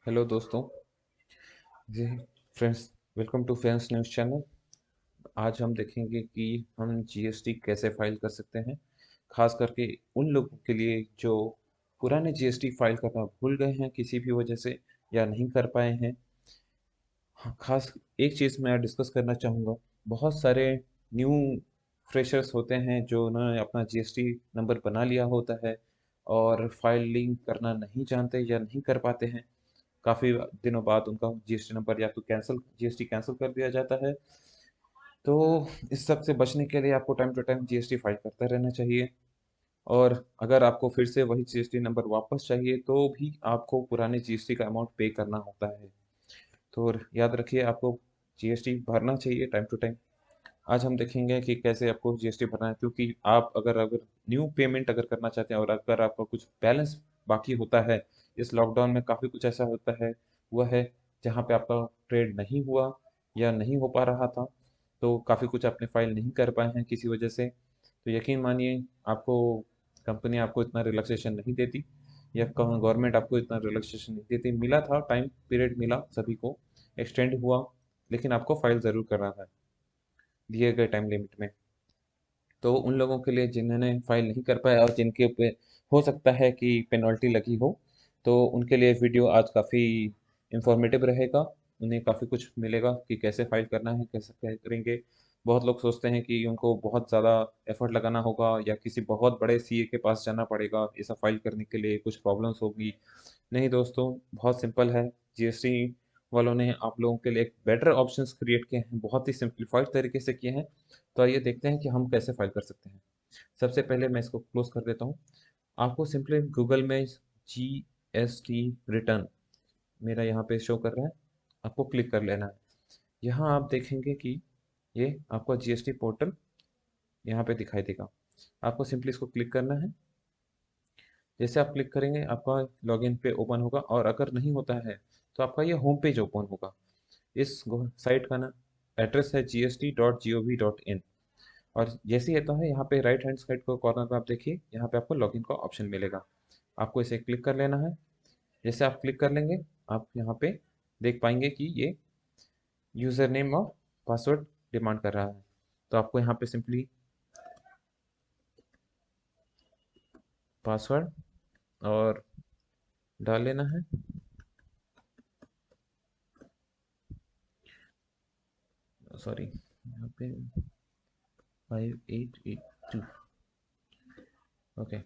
Hello दोस्तों जी friends, welcome to friends news channel. आज हम देखेंगे कि हम जीएसटी कैसे फाइल कर सकते हैं, खास करके उन लोगों के लिए जो पुराने जीएसटी फाइल करना भूल गए हैं किसी भी वजह से या नहीं कर पाए हैं। हाँ, खास एक चीज़ मैं डिस्कस करना चाहूँगा। बहुत सारे न्यू फ्रेशर्स होते हैं जो उन्होंने अपना जीएसटी नंबर बना लिया होता है और फाइलिंग करना नहीं जानते या नहीं कर पाते हैं। काफ़ी दिनों बाद उनका जीएसटी नंबर या तो जीएसटी कैंसिल कर दिया जाता है। तो इस सब से बचने के लिए आपको time to time GST file करते रहना चाहिए। और अगर आपको फिर से वही जीएसटी नंबर वापस चाहिए तो भी आपको पुराने जीएसटी का अमाउंट पे करना होता है। तो याद रखिए, आपको जीएसटी भरना चाहिए टाइम टू टाइम। आज हम देखेंगे कि कैसे आपको जीएसटी भरना है, क्योंकि आप अगर अगर न्यू पेमेंट अगर करना चाहते हैं और अगर आपका कुछ बैलेंस बाकी होता है। इस लॉकडाउन में काफ़ी कुछ ऐसा होता है हुआ है जहाँ पे आपका ट्रेड नहीं हुआ या नहीं हो पा रहा था। तो काफ़ी कुछ आपने फाइल नहीं कर पाए हैं किसी वजह से। तो यकीन मानिए, आपको कंपनी आपको इतना रिलैक्सेशन नहीं देती या गवर्नमेंट आपको इतना रिलैक्सेशन नहीं देती। मिला था, टाइम पीरियड मिला सभी को, एक्सटेंड हुआ, लेकिन आपको फाइल ज़रूर करना था दिए गए टाइम लिमिट में। तो उन लोगों के लिए जिन्होंने फाइल नहीं कर पाया और जिनके पे हो सकता है कि पेनल्टी लगी हो, तो उनके लिए वीडियो आज काफ़ी इंफॉर्मेटिव रहेगा। उन्हें काफ़ी कुछ मिलेगा कि कैसे फाइल करना है, कैसे क्या करेंगे। बहुत लोग सोचते हैं कि उनको बहुत ज़्यादा एफर्ट लगाना होगा या किसी बहुत बड़े सीए के पास जाना पड़ेगा ऐसा फाइल करने के लिए, कुछ प्रॉब्लम्स होगी। नहीं दोस्तों, बहुत सिंपल है। जीएसटी वालों ने आप लोगों के लिए एक बेटर ऑप्शंस क्रिएट किए हैं, बहुत ही सिंप्लीफाइड तरीके से किए हैं। तो आइए देखते हैं कि हम कैसे फाइल कर सकते हैं। सबसे पहले मैं इसको क्लोज कर देता हूँ। आपको सिंपली गूगल में जीएसटी रिटर्न, मेरा यहाँ पे शो कर रहा है, आपको क्लिक कर लेना है। यहाँ आप देखेंगे कि ये आपका जीएसटी पोर्टल यहाँ पे दिखाई देगा। आपको सिंपली इसको क्लिक करना है। जैसे आप क्लिक करेंगे आपका लॉगिन पे ओपन होगा, और अगर नहीं होता है तो आपका ये होम पेज ओपन होगा। इस साइट का ना एड्रेस है gst.gov.in। और जैसे ही आता है यहाँ पे राइट हैंड साइड को कॉर्नर पे आप देखिए, यहाँ पे आपको लॉगिन का ऑप्शन मिलेगा। आपको इसे क्लिक कर लेना है। जैसे आप क्लिक कर लेंगे, आप यहाँ पे देख पाएंगे कि ये यूज़र नेम और पासवर्ड डिमांड कर रहा है। तो आपको यहाँ पे सिंपली पासवर्ड और डाल लेना है। सॉरी, यहाँ पे 5882। ओके,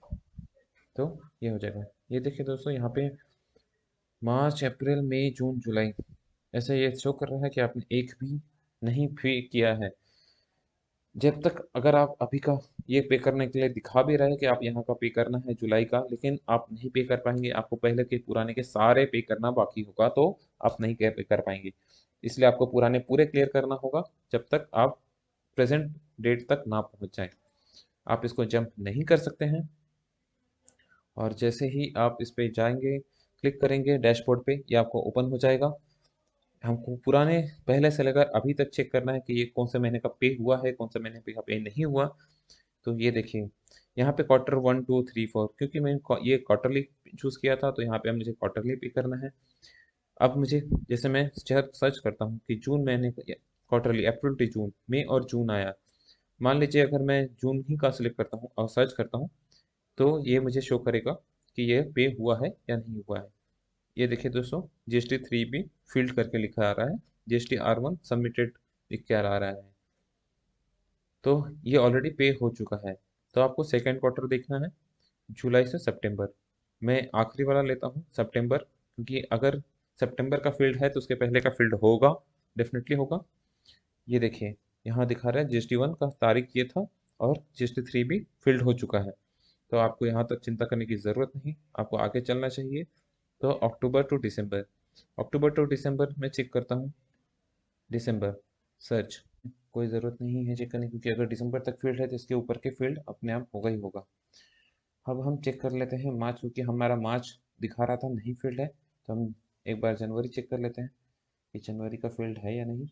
तो ये हो जाएगा। ये देखिए दोस्तों, यहाँ पे मार्च अप्रैल मई जून जुलाई, ऐसे ये शो कर रहा है कि आपने एक भी नहीं पे किया है। जब तक अगर आप अभी का ये पे करने के लिए दिखा भी रहे हैं कि आप यहाँ का पे करना है जुलाई का, लेकिन आप नहीं पे कर पाएंगे। आपको पहले के पुराने के सारे पे करना बाकी होगा, तो आप नहीं पे कर पाएंगे। इसलिए आपको पुराने पूरे क्लियर करना होगा जब तक आप प्रेजेंट डेट तक ना पहुंच जाए। आप इसको जंप नहीं कर सकते हैं। और जैसे ही आप इस पे जाएंगे, क्लिक करेंगे डैशबोर्ड पे, ये आपको ओपन हो जाएगा। हमको पुराने पहले से लेकर अभी तक चेक करना है कि ये कौन से महीने का पे हुआ है, कौन से महीने का पे नहीं हुआ। तो ये देखिए, यहाँ पे क्वार्टर 1 2 3 4, क्योंकि मैंने ये क्वार्टरली चूज़ किया था तो यहाँ पे अब मुझे क्वार्टरली पे करना है। अब मुझे, जैसे मैं सर्च करता हूँ कि जून महीने का क्वार्टरली, अप्रैल टू जून, मई और जून आया। मान लीजिए अगर मैं जून ही का सिलेक्ट करता हूँ और सर्च करता हूँ, तो ये मुझे शो करेगा कि ये पे हुआ है या नहीं हुआ है। ये देखिए दोस्तों, जीएसटी 3 भी फील्ड करके लिखा आ रहा है, GST-R1 सबमिटेड लिख के आ रहा है। तो ये ऑलरेडी पे हो चुका है। तो आपको सेकेंड क्वार्टर देखना है, जुलाई से सितंबर। मैं आखिरी वाला लेता हूँ, सितंबर, क्योंकि अगर सितंबर का फील्ड है तो उसके पहले का फील्ड होगा, डेफिनेटली होगा। ये देखिए, यहाँ दिखा रहा है GST-1 का तारीख ये था और GST-3 भी फील्ड हो चुका है। तो आपको यहाँ तक चिंता करने की ज़रूरत नहीं, आपको आगे चलना चाहिए। तो अक्टूबर टू दिसंबर, अक्टूबर टू दिसंबर में चेक करता हूँ। दिसंबर सर्च, कोई ज़रूरत नहीं है चेक करने की, क्योंकि अगर दिसंबर तक फील्ड है तो इसके ऊपर के फील्ड अपने आप होगा ही होगा। अब हम चेक कर लेते हैं मार्च, क्योंकि हमारा मार्च दिखा रहा था नहीं फील्ड है। तो हम एक बार जनवरी चेक कर लेते हैं कि जनवरी का फील्ड है या नहीं।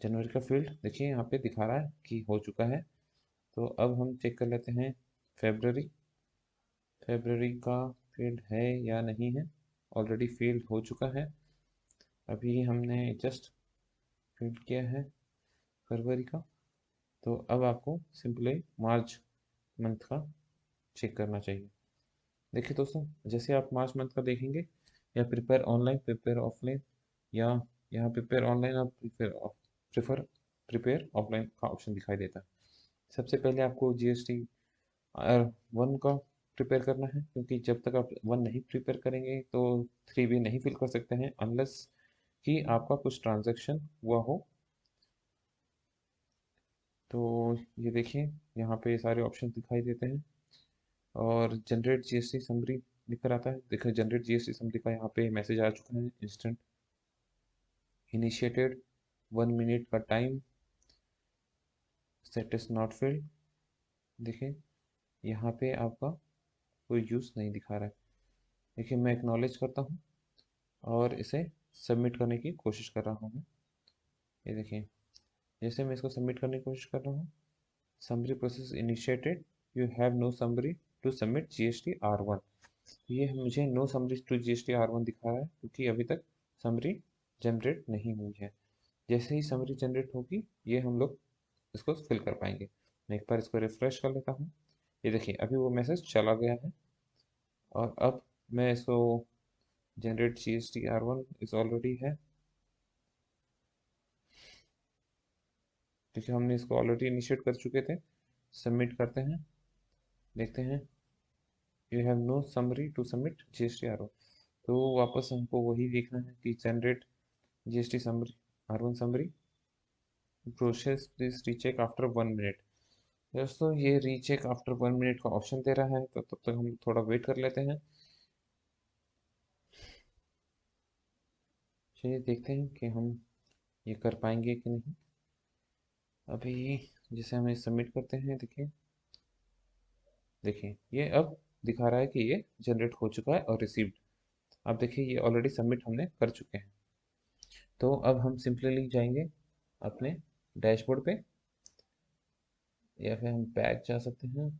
जनवरी का फील्ड देखिए यहाँ पे दिखा रहा है कि हो चुका है। तो अब हम चेक कर लेते हैं फरवरी, फरवरी का फील्ड है या नहीं है। ऑलरेडी फिल हो चुका है। अभी हमने जस्ट फिल किया है फरवरी का। तो अब आपको सिंपली मार्च मंथ का चेक करना चाहिए। देखिए दोस्तों, जैसे आप मार्च मंथ का देखेंगे, या प्रिपेयर ऑनलाइन, प्रिपेयर ऑफलाइन, या यहाँ प्रिपेयर ऑनलाइन और प्रिफर प्रिपेयर ऑफलाइन का ऑप्शन दिखाई देता है। सबसे पहले आपको जीएसटी वन का प्रिपेयर करना है, क्योंकि जब तक आप वन नहीं प्रिपेयर करेंगे तो थ्री भी नहीं फिल कर सकते हैं, अनलेस कि आपका कुछ ट्रांजैक्शन हुआ हो। तो ये देखिए, यहाँ पे सारे ऑप्शन दिखाई देते हैं और जनरेट जीएसटी समरी लिख कर आता है। देखिए, जनरेट जीएसटी समरी का यहाँ पे मैसेज आ चुका है, इंस्टेंट इनिशिएटेड, 1 मिनट का time, set is not filled. देखिए, यहाँ पे आपका कोई यूज़ नहीं दिखा रहा है। देखिए, मैं एक्नॉलेज करता हूँ और इसे सबमिट करने की कोशिश कर रहा हूँ। ये देखिए, जैसे मैं इसको सबमिट करने की कोशिश कर रहा हूँ, summary process initiated, you have no summary to submit GST R1। ये मुझे no summary to GST R1 दिखा रहा है, क्योंकि अभी तक समरी जनरेट नहीं हुई है। जैसे ही समरी जनरेट होगी, ये हम लोग इसको फिल कर पाएंगे। मैं एक बार इसको रिफ्रेश कर लेता हूँ। ये देखिए, अभी वो मैसेज चला गया है और अब मैं इसको generate GST R1 is already है, क्योंकि हमने इसको ऑलरेडी इनिशिएट कर चुके थे। सबमिट करते हैं, देखते हैं, you have no summary to submit GST R1। तो वापस हमको वही देखना है कि generate GST summary R1 summary, process please recheck after 1 minute. दोस्तों, ये रीचेक आफ्टर 1 मिनट का ऑप्शन दे रहा है, तो तब तक हम थोड़ा वेट कर लेते हैं। चलिए देखते हैं कि हम ये कर पाएंगे कि नहीं। अभी जैसे हम सबमिट करते हैं, देखिए देखिए, ये अब दिखा रहा है कि ये जनरेट हो चुका है और रिसीव्ड। अब देखिए, ये ऑलरेडी सबमिट हमने कर चुके हैं। तो अब हम सिंपली जाएंगे अपने डैशबोर्ड पे, या फिर हम बैक जा सकते हैं।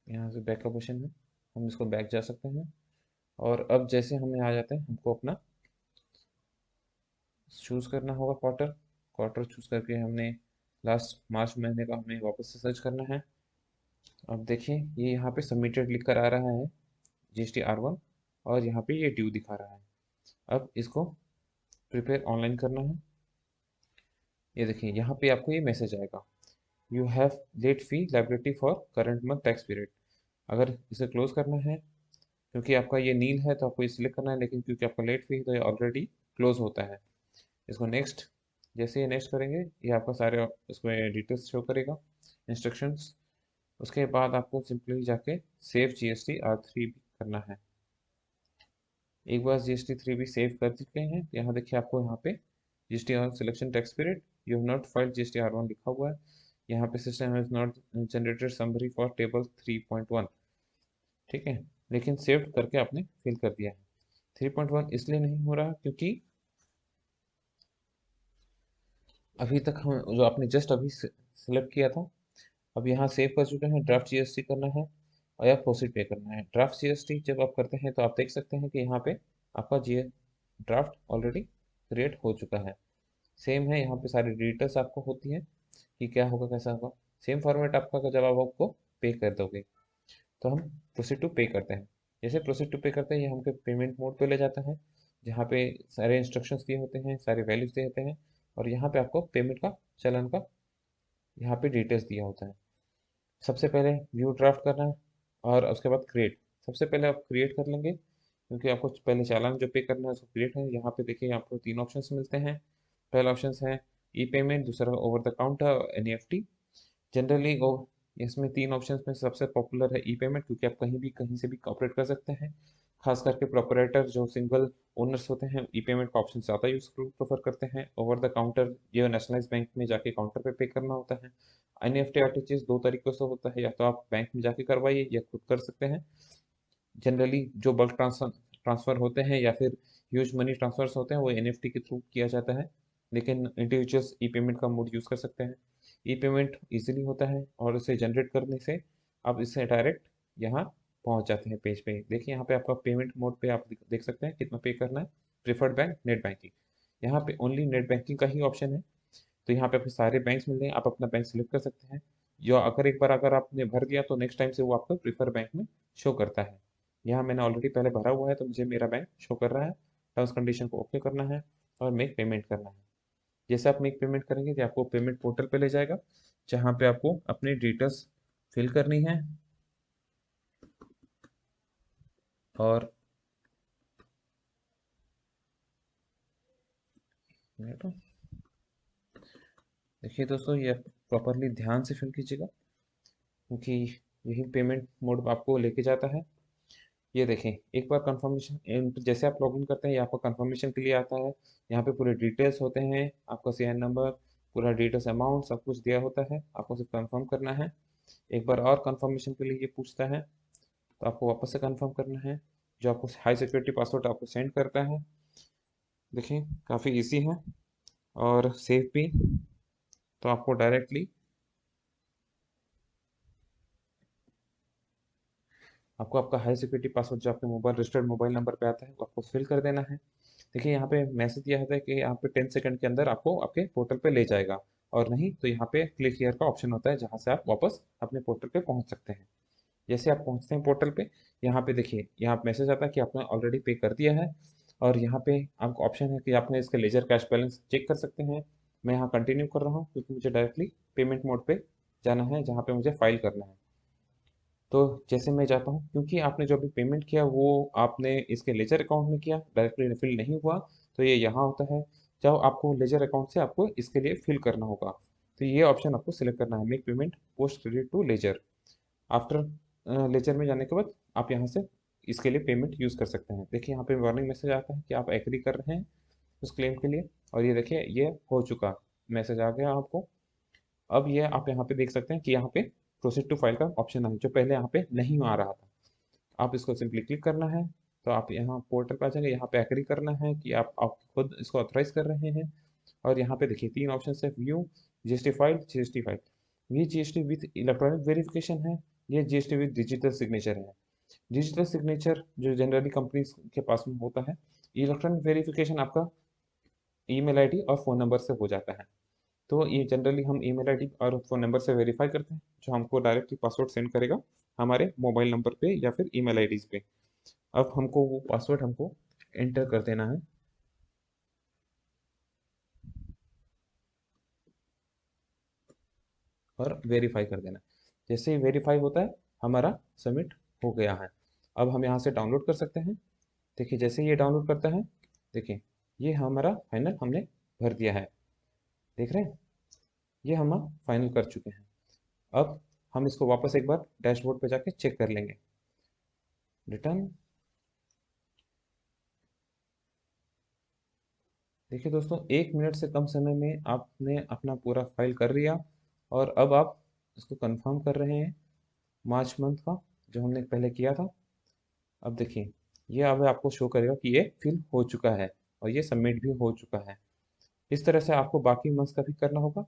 यहाँ से बैक का ऑप्शन है, हम इसको बैक जा सकते हैं। और अब जैसे हमें आ जाते हैं, हमको अपना चूज़ करना होगा क्वार्टर। क्वार्टर चूज़ करके हमने लास्ट मार्च महीने का हमें वापस से सर्च करना है। अब देखिए, ये यहाँ पे सबमिटेड लिख कर आ रहा है जीएसटी R1, और यहाँ पे ये ड्यू दिखा रहा है। अब इसको प्रिपेयर ऑनलाइन करना है। ये देखिए, यहाँ पे आपको ये मैसेज आएगा, you have late fee liability for current month tax period. अगर इसे क्लोज करना है, क्योंकि आपका ये नील है तो आपको ये सिलेक्ट करना है, लेकिन क्योंकि आपका लेट फी है तो ये ऑलरेडी क्लोज होता है। इसको नेक्स्ट, जैसे ये नेक्स्ट करेंगे, ये आपका सारे उसमें डिटेल्स शो करेगा, इंस्ट्रक्शंस। उसके बाद आपको सिंपली जाके सेव जीएसटी R3 करना है। एक बार जीएसटी 3 भी सेव कर चुके हैं, यहाँ देखिए, आपको यहाँ पे GST on selection tax period, you have not filed GST R1 लिखा हुआ है। यहाँ पे system has not generated summary for table 3.1। ठीक है, लेकिन सेव करके आपने फिल कर दिया है। 3.1 इसलिए नहीं हो रहा क्योंकि अभी तक हम जो आपने जस्ट अभी सेलेक्ट किया था, अब यहाँ सेव कर चुके हैं, ड्राफ्ट जीएसटी करना है और या प्रोसीड पे करना है। ड्राफ्ट जीएसटी जब आप करते हैं तो आप देख सकते हैं कि यहाँ पे आपका जी ड्राफ्ट ऑलरेडी क्रिएट हो चुका है। सेम है, यहाँ पे सारी डिटेल्स आपको होती हैं कि क्या होगा कैसा होगा। सेम फॉर्मेट आपका जब आप आपको पे कर दोगे, तो हम प्रोसीड टू पे करते हैं। जैसे प्रोसीड टू पे करते हैं, ये हमके पेमेंट मोड पे ले जाता है, जहाँ पे सारे इंस्ट्रक्शंस दिए होते हैं, सारे वैल्यूज दिए होते हैं, और यहाँ पे आपको पेमेंट का चलन का यहाँ पे डिटेल्स दिया होता है। सबसे पहले व्यू ड्राफ्ट करना है और उसके बाद क्रिएट। सबसे पहले आप क्रिएट कर लेंगे, क्योंकि आपको पहले चालान जो पे करना है उसको क्रिएट है। यहाँ पे देखिए, आपको तीन ऑप्शंस मिलते हैं। पहला ऑप्शन है ई पेमेंट, दूसरा over the counter NEFT. Generally वो इसमें तीन ऑप्शंस में सबसे पॉपुलर है ई पेमेंट, क्योंकि आप कहीं भी कहीं से भी ऑपरेट कर सकते हैं। खास करके प्रोपरेटर जो सिंगल ओनर्स होते हैं, ई पेमेंट का ऑप्शन ज़्यादा यूज प्रेफर करते हैं। ओवर द काउंटर ये नेशनलाइज बैंक में जाके काउंटर पे करना होता है। एनईएफटी आरटीजीएस दो तरीकों से होता है, या तो आप बैंक में जाके करवाइए या खुद कर सकते हैं। जनरली जो बल्क ट्रांसफर होते हैं या फिर ह्यूज मनी ट्रांसफर्स होते हैं, वो एनईएफटी के थ्रू किया जाता है, लेकिन इंडिविजुअल्स ई पेमेंट का मोड यूज़ कर सकते हैं। ई पेमेंट इजीली होता है और इसे जनरेट करने से आप इसे डायरेक्ट यहाँ पहुंच जाते हैं पेज पे। देखिए यहाँ पे आपका पेमेंट मोड पे आप देख सकते हैं कितना पे करना है। प्रेफर्ड बैंक, नेट बैंकिंग, यहाँ पे ओनली नेट बैंकिंग का ही ऑप्शन है। तो यहाँ पे आपको सारे बैंक्स मिल रहे हैं, आप अपना बैंक सेलेक्ट कर सकते हैं। जो अगर एक बार अगर आपने भर दिया तो नेक्स्ट टाइम से वो आपको प्रीफर बैंक में शो करता है। यहाँ मैंने ऑलरेडी पहले भरा हुआ है तो मुझे मेरा बैंक शो कर रहा है। टर्म्स कंडीशन को ओके करना है और मेक पेमेंट करना है। जैसे आप मेक पेमेंट करेंगे तो आपको पेमेंट पोर्टल पे ले जाएगा, जहाँ पे आपको अपनी डिटेल्स फिल करनी है। और देखिए दोस्तों, ये प्रॉपरली ध्यान से फिल कीजिएगा, क्योंकि यही पेमेंट मोड आपको लेके जाता है। ये देखें, एक बार कंफर्मेशन जैसे आप लॉगिन करते हैं ये आपको कंफर्मेशन के लिए आता है। यहाँ पे पूरे डिटेल्स होते हैं, आपका सीएन नंबर, पूरा डिटेल्स, अमाउंट सब कुछ दिया होता है। आपको सिर्फ कंफर्म करना है। एक बार और कंफर्मेशन के लिए ये पूछता है तो आपको वापस से कंफर्म करना है। जो आपको हाई सिक्योरिटी पासवर्ड आपको सेंड करता है। देखिए काफ़ी इजी है और सेफ भी। तो आपको डायरेक्टली आपको आपका हाई सिक्योरिटी पासवर्ड जो आपके मोबाइल रजिस्टर्ड मोबाइल नंबर पे आता है वो आपको फिल कर देना है। देखिए यहाँ पे मैसेज दिया होता है कि यहाँ पे 10 सेकंड के अंदर आपको आपके पोर्टल पे ले जाएगा, और नहीं तो यहाँ पे क्लिक हियर का ऑप्शन होता है जहाँ से आप वापस अपने पोर्टल पे पहुँच सकते हैं। जैसे आप पहुँचते हैं पोर्टल पे, यहाँ पे देखिए यहाँ मैसेज आता है कि आपने ऑलरेडी पे कर दिया है। और यहाँ पे आपको ऑप्शन है कि आपने इसके लेजर कैश बैलेंस चेक कर सकते हैं। मैं यहाँ कंटिन्यू कर रहा हूँ क्योंकि मुझे डायरेक्टली पेमेंट मोड पे जाना है, जहाँ पे मुझे फाइल करना है। तो जैसे मैं जाता हूँ, क्योंकि आपने जो अभी पेमेंट किया वो आपने इसके लेजर अकाउंट में किया, डायरेक्टली फिल नहीं हुआ, तो ये यहाँ होता है। जब आपको लेजर अकाउंट से आपको इसके लिए फिल करना होगा, तो ये ऑप्शन आपको सिलेक्ट करना है, make payment post credit to ledger. After ledger में जाने के बाद आप यहाँ से इसके लिए पेमेंट यूज़ कर सकते हैं। देखिए यहाँ पे वार्निंग मैसेज आता है कि आप एग्री कर रहे हैं उस क्लेम के लिए, और ये देखिए ये हो चुका, मैसेज आ गया आपको। अब ये आप यहाँ पे देख सकते हैं कि यहाँ पे प्रोसीड टू फाइल का ऑप्शन है, जो पहले यहाँ पे नहीं आ रहा था। आप इसको सिंपली क्लिक करना है, तो आप यहाँ पोर्टल पे आ जाएंगे। यहाँ पे एग्री करना है कि आप खुद इसको ऑथराइज कर रहे हैं। और यहाँ पे देखिए तीन ऑप्शन है, view, GST file, GST file. ये जीएसटी विथ इलेक्ट्रॉनिक वेरिफिकेशन है, ये जीएसटी विथ डिजिटल सिग्नेचर है। डिजिटल सिग्नेचर जो जनरली कंपनी के पास में होता है, इलेक्ट्रॉनिक वेरिफिकेशन आपका ईमेल आईडी और फ़ोन नंबर से हो जाता है। तो ये जनरली हम ईमेल आईडी और फ़ोन नंबर से वेरीफाई करते हैं, जो हमको डायरेक्टली पासवर्ड सेंड करेगा हमारे मोबाइल नंबर पे या फिर ईमेल आईडीज़ पे। अब हमको वो पासवर्ड हमको एंटर कर देना है और वेरीफाई कर देना है। जैसे ही वेरीफाई होता है, हमारा सबमिट हो गया है। अब हम यहाँ से डाउनलोड कर सकते हैं। देखिए जैसे ही ये डाउनलोड करता है, देखिए ये हमारा फाइनल हमने भर दिया है। देख रहे हैं, ये हम फाइनल कर चुके हैं। अब हम इसको वापस एक बार डैशबोर्ड पे जाके चेक कर लेंगे। रिटर्न। देखिए दोस्तों, 1 मिनट से कम समय में आपने अपना पूरा फाइल कर लिया, और अब आप इसको कंफर्म कर रहे हैं मार्च मंथ का, जो हमने पहले किया था। अब देखिए ये अब आपको शो करेगा कि ये फिल हो चुका है और ये सबमिट भी हो चुका है। इस तरह से आपको बाकी मंथ्स का भी करना होगा।